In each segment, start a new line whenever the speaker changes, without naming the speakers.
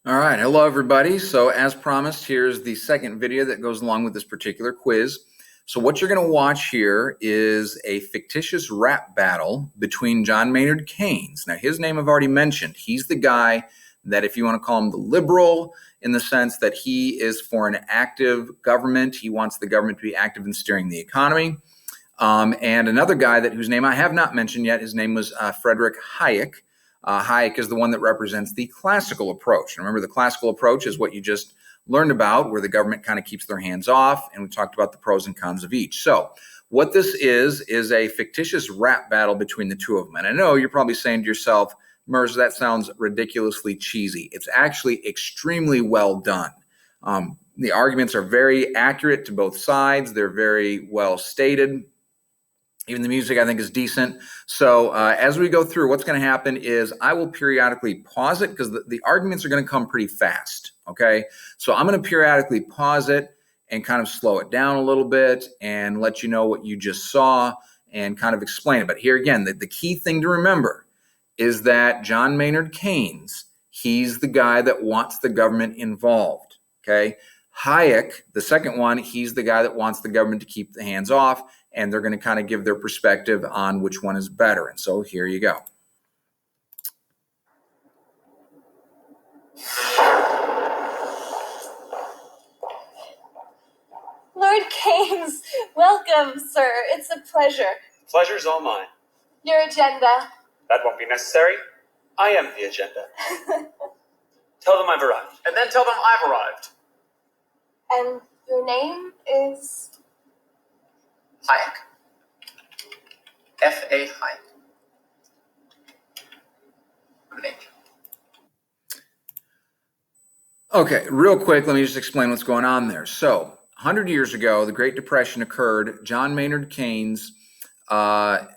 All right, hello everybody. So as promised, here's the second video that goes along with this particular quiz. So what you're going to watch here is a fictitious rap battle between John Maynard Keynes. Now his name I've already mentioned. He's the guy that, if you want to call him the liberal, in the sense that he is for an active government. He wants the government to be active in steering the economy. And another guy whose name I have not mentioned yet, his name was Friedrich Hayek. Hayek is the one that represents the classical approach. And remember, the classical approach is what you just learned about, where the government kind of keeps their hands off, and we talked about the pros and cons of each. So what this is a fictitious rap battle between the two of them. And I know you're probably saying to yourself, Mers, that sounds ridiculously cheesy. It's actually extremely well done. The arguments are very accurate to both sides. They're very well stated. Even the music, I think, is decent. So as we go through, what's going to happen is I will periodically pause it because the arguments are going to come pretty fast, okay? So I'm going to periodically pause it and kind of slow it down a little bit and let you know what you just saw and kind of explain it. But here again, the key thing to remember is that John Maynard Keynes, he's the guy that wants the government involved, okay? Hayek, the second one, he's the guy that wants the government to keep the hands off, and they're going to kind of give their perspective on which one is better. And so here you go.
Lord Keynes, welcome, sir. It's a pleasure.
Pleasure's all mine.
Your agenda.
That won't be necessary. I am the agenda. Tell them I've arrived.
And then tell them I've arrived.
And your name is?
Hayek. F.A. Hayek. Good name.
Okay, real quick, let me just explain what's going on there. So 100 years ago, the Great Depression occurred. John Maynard Keynes kind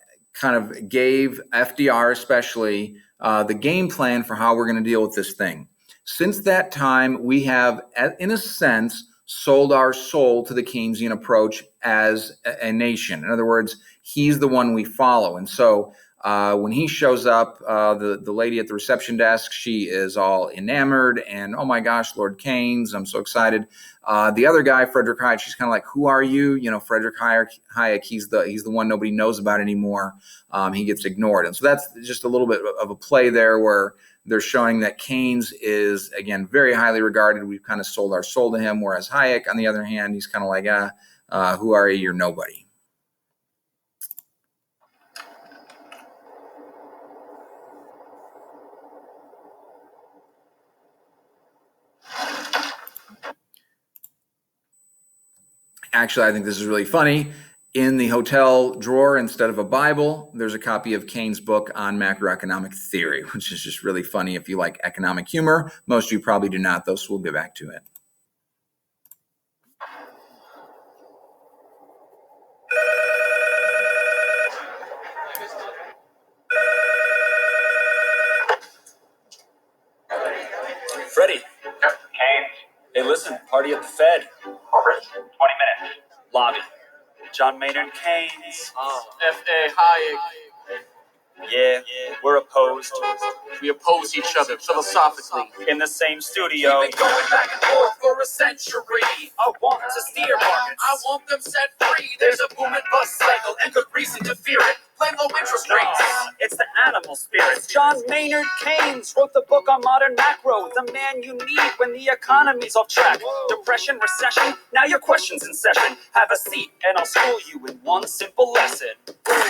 of gave FDR especially the game plan for how we're going to deal with this thing. Since that time, we have, in a sense, sold our soul to the Keynesian approach as a nation. In other words, he's the one we follow. And so when he shows up, the lady at the reception desk, she is all enamored and, oh my gosh, Lord Keynes, I'm so excited. The other guy, Friedrich Hayek, she's kind of like, who are you? You know, Friedrich Hayek, he's the one nobody knows about anymore. He gets ignored. And so that's just a little bit of a play there where they're showing that Keynes is, again, very highly regarded. We've kind of sold our soul to him, whereas Hayek, on the other hand, he's kind of like, who are you? You're nobody. Actually, I think this is really funny. In the hotel drawer, instead of a Bible, there's a copy of Keynes' book on macroeconomic theory, which is just really funny if you like economic humor. Most of you probably do not, though, so we'll get back to it.
Freddie.
Yep. Keynes.
Hey, listen, party at the Fed.
Already. 20 minutes.
Lobby. John Maynard Keynes.
F.A. Hayek.
Yeah, we're opposed.
We oppose each other philosophically.
In the same studio.
We've been going back and forth for a century.
I want to steer markets.
I want them set free. There's a boom and bust cycle and good reason to fear it. Blame low interest
No,
rates.
it's the animal spirits. John Maynard Keynes wrote the book on modern macro, the man you need when the economy's off track. Depression, recession, now your question's in session. Have a seat and I'll school you in one simple lesson. Boom,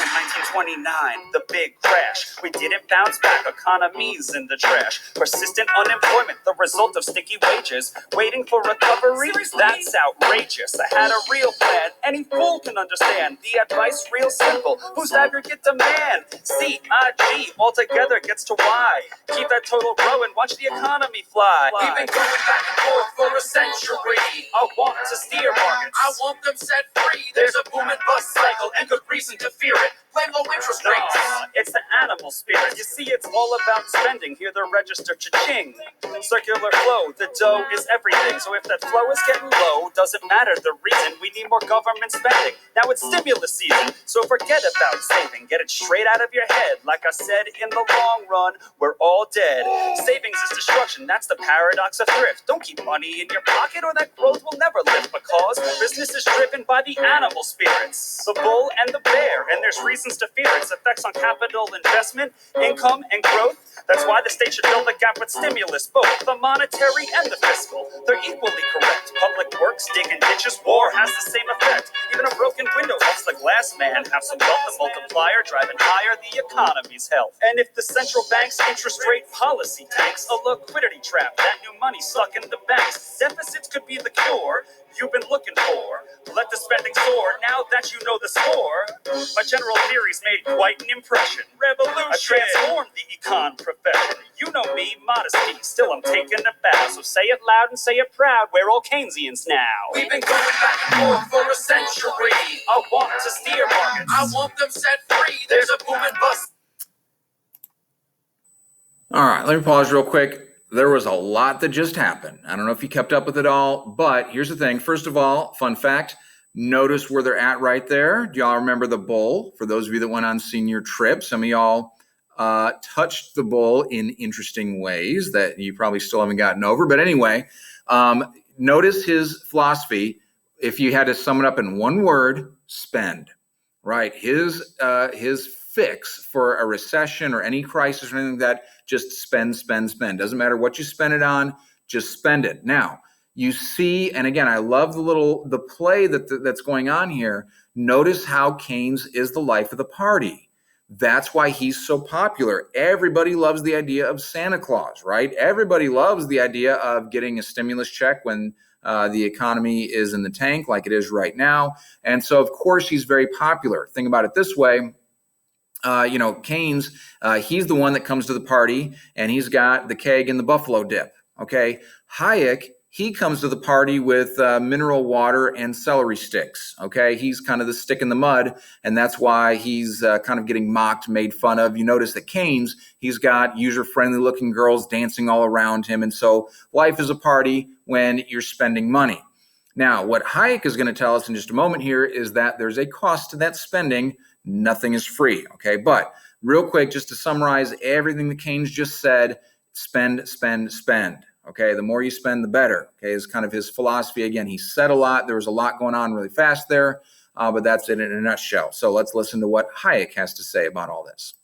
1929, the big crash. We didn't bounce back, economy's in the trash. Persistent unemployment, the result of sticky wages. Waiting for recovery, that's outrageous. I had a real plan, any fool can understand. The advice real simple, who's aggregate demand? C-I-G, altogether gets to Y. Keep that total growing, watch the economy fly.
We've been going back and forth for a century.
I want to steer markets.
I want them set free. There's a boom and bust cycle and good reason to fear it. Blame low interest
No,
rates.
it's the animal spirit. You see, it's all about spending, hear the register cha-ching. Circular flow, the dough is everything. So if that flow is getting low, doesn't matter the reason. We need more government spending. Now it's stimulus season, so forget about saving. Get it straight out of your head. Like I said, in the long run, we're all dead. Savings is destruction, that's the paradox of thrift. Don't keep money in your pocket or that growth will never lift, because business is driven by the animal spirits, the bull and the bear, and there's reasons to fear its effects on capital investment, income, and growth. That's why the state should fill the gap with stimulus, both the monetary and the fiscal. They're equally correct. Public works, digging ditches, war has the same effect. Even a broken window helps the glass man have some wealth. The multiplier driving higher the economy's health. And if the central bank's interest rate policy tanks, a liquidity trap, that new money stuck in the banks, deficits could be the cure you've been looking for. Let the spending soar now that you know the score. My general theories made quite an impression. Revolution! I transformed the econ profession. You know me, modesty, still I'm taking a bow. So say it loud and say it proud, we're all Keynesians now.
We've been going back and forth for a century.
I want to steer markets.
I want them set free. There's a boom and bust.
All right, let me pause real quick. There was a lot that just happened. I don't know if you kept up with it all, but here's the thing. First of all, fun fact, notice where they're at right there. Do y'all remember the bull? For those of you that went on senior trips, some of y'all touched the bull in interesting ways that you probably still haven't gotten over. But anyway, notice his philosophy. If you had to sum it up in one word, spend, right? His fix for a recession or any crisis or anything like that, just spend, spend, spend. Doesn't matter what you spend it on, just spend it. Now, you see, and again, I love the play that's going on here. Notice how Keynes is the life of the party. That's why he's so popular. Everybody loves the idea of Santa Claus, right? Everybody loves the idea of getting a stimulus check when the economy is in the tank like it is right now. And so, of course, he's very popular. Think about it this way. Keynes, he's the one that comes to the party and he's got the keg and the buffalo dip. Okay. Hayek, he comes to the party with mineral water and celery sticks. Okay. He's kind of the stick in the mud. And that's why he's kind of getting mocked, made fun of. You notice that Keynes, he's got user-friendly looking girls dancing all around him. And so life is a party when you're spending money. Now, what Hayek is going to tell us in just a moment here is that there's a cost to that spending. Nothing is free, okay? But real quick, just to summarize everything that Keynes just said, spend, spend, spend, okay? The more you spend, the better, okay, is kind of his philosophy. Again, he said a lot. There was a lot going on really fast there, but that's it in a nutshell. So let's listen to what Hayek has to say about all this.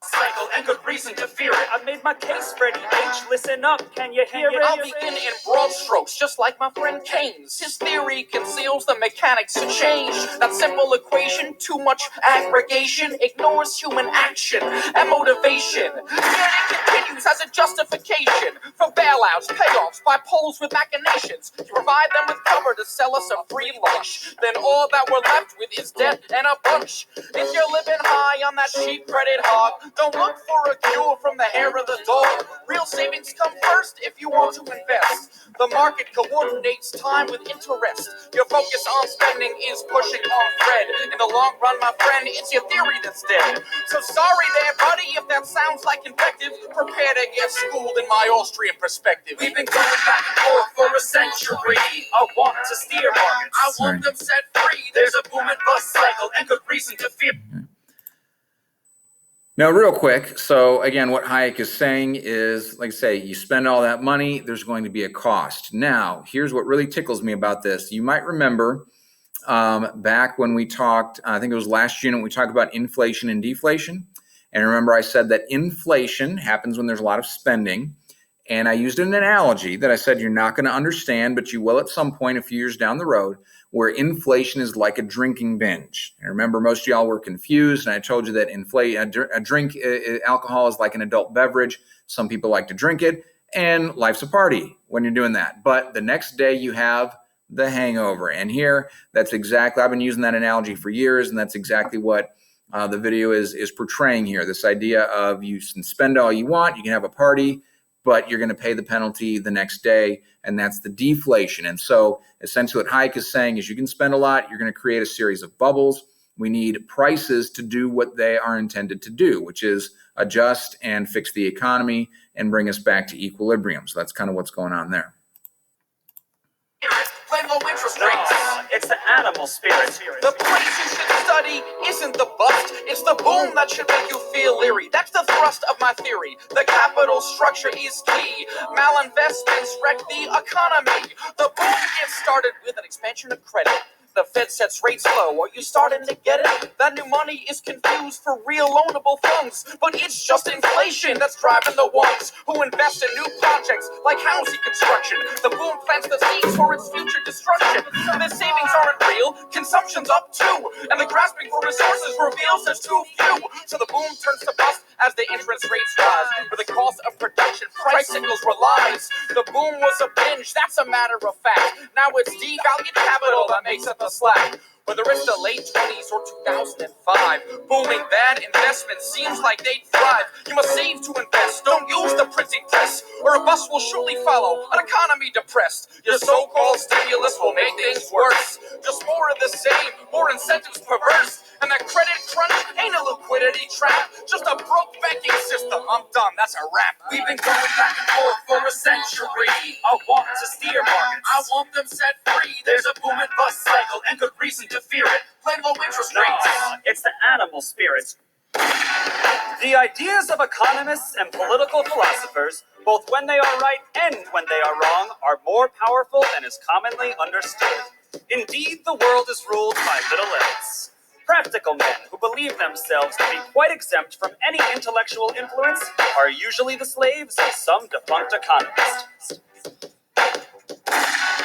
Cycle and good reason to fear it.
I made my case, Freddie H. Listen up, can you hear it?
I'll begin in broad strokes, just like my friend Keynes. His theory conceals the mechanics of change. That simple equation, too much aggregation, ignores human action and motivation. Yet it continues as a justification for bailouts, payoffs by polls with machinations. You provide them with cover to sell us a free lunch. Then all that we're left with is debt and a bunch. If you're living high on that cheap credit hog, don't look for a cure from the hair of the dog. Real savings come first if you want to invest. The market coordinates time with interest. Your focus on spending is pushing on Fred. In the long run, my friend, it's your theory that's dead. So sorry there, buddy, if that sounds like invective. Prepare to get schooled in my Austrian perspective.
We've been going back and forth for a century.
I want to steer markets.
I want them set free. There's a boom and bust cycle and good reason to fear.
Now, real quick, so again, what Hayek is saying is, like I say, you spend all that money, there's going to be a cost. Now, here's what really tickles me about this. You might remember back when we talked, I think it was last unit, we talked about inflation and deflation. And remember, I said that inflation happens when there's a lot of spending. And I used an analogy that I said you're not going to understand, but you will at some point a few years down the road, where inflation is like a drinking binge. And remember, most of y'all were confused, and I told you that alcohol is like an adult beverage. Some people like to drink it, and life's a party when you're doing that. But the next day you have the hangover. And here, that's exactly, I've been using that analogy for years, and that's exactly what the video is portraying here. This idea of you can spend all you want, you can have a party, but you're going to pay the penalty the next day, and that's the deflation. And so essentially what Hayek is saying is you can spend a lot, you're going to create a series of bubbles, We need prices to do what they are intended to do, which is adjust and fix the economy and bring us back to equilibrium. So that's kind of what's going on there.
Play low interest
No,
rates.
it's the animal spirit.
The place you should study isn't the bust, it's the boom that should make you feel leery. That's the thrust of my theory. The capital structure is key. Malinvestments wreck the economy. The boom gets started with an expansion of credit. The Fed sets rates low. Are you starting to get it? That new money is confused for real loanable funds, but it's just inflation that's driving the ones who invest in new projects like housing construction. The boom plants the seeds for its future destruction. The savings aren't real, consumption's up too, and the grasping for resources reveals there's too few. So the boom turns to bust as the interest rates rise, where the cost of production price signals relies. The boom was a binge, that's a matter of fact. Now it's devalued capital that makes up the slack. Whether it's the late 20s or 2005, booming bad investments seems like they'd thrive. You must save to invest, don't use the printing press, or a bust will surely follow, an economy depressed. Your so-called stimulus will make things worse. Just more of the same, more incentives perverse. And that credit crunch ain't a liquidity trap, just a broke banking system. I'm done, that's a wrap.
We've been going back and forth for a century. I want to steer markets. I want them set free. There's a boom and bust cycle and good reason to fear it. Play low interest
No,
rates.
it's the animal spirit. The ideas of economists and political philosophers, both when they are right and when they are wrong, are more powerful than is commonly understood. Indeed, the world is ruled by little else. Practical men who believe themselves to be quite exempt from any intellectual influence are usually the slaves of some defunct economist.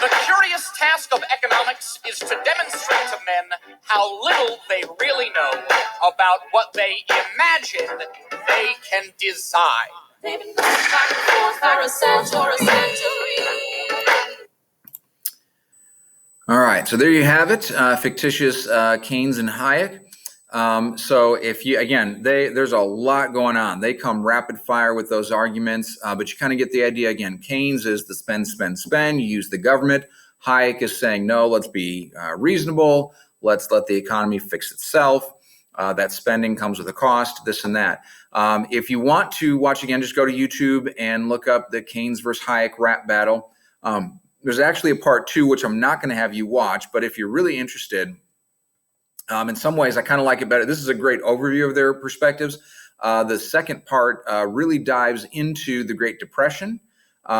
The curious task of economics is to demonstrate to men how little they really know about what they imagine they can decide.
They've been going back and forth for a century.
All right, so there you have it, fictitious Keynes and Hayek. So if you, again, there's a lot going on. They come rapid fire with those arguments, but you kind of get the idea. Again, Keynes is the spend, spend, spend. You use the government. Hayek is saying, no, let's be reasonable. Let's let the economy fix itself. That spending comes with a cost, this and that. If you want to watch again, just go to YouTube and look up the Keynes versus Hayek rap battle. There's actually a part 2, which I'm not going to have you watch, but if you're really interested, in some ways, I kind of like it better. This is a great overview of their perspectives. The second part really dives into the Great Depression,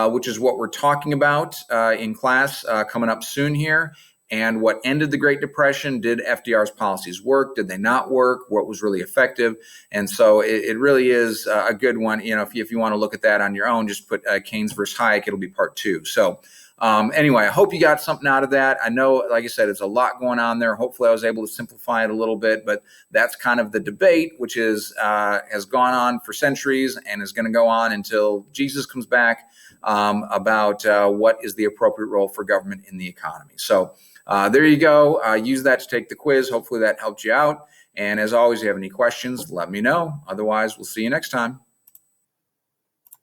which is what we're talking about in class coming up soon here. And what ended the Great Depression? Did FDR's policies work? Did they not work? What was really effective? And so it really is a good one. You know, if you want to look at that on your own, just put Keynes versus Hayek. It'll be part 2. So anyway, I hope you got something out of that. I know, like I said, it's a lot going on there. Hopefully I was able to simplify it a little bit, but that's kind of the debate, which is has gone on for centuries and is going to go on until Jesus comes back about what is the appropriate role for government in the economy. So there you go. Use that to take the quiz. Hopefully that helped you out. And as always, if you have any questions, let me know. Otherwise, we'll see you next time.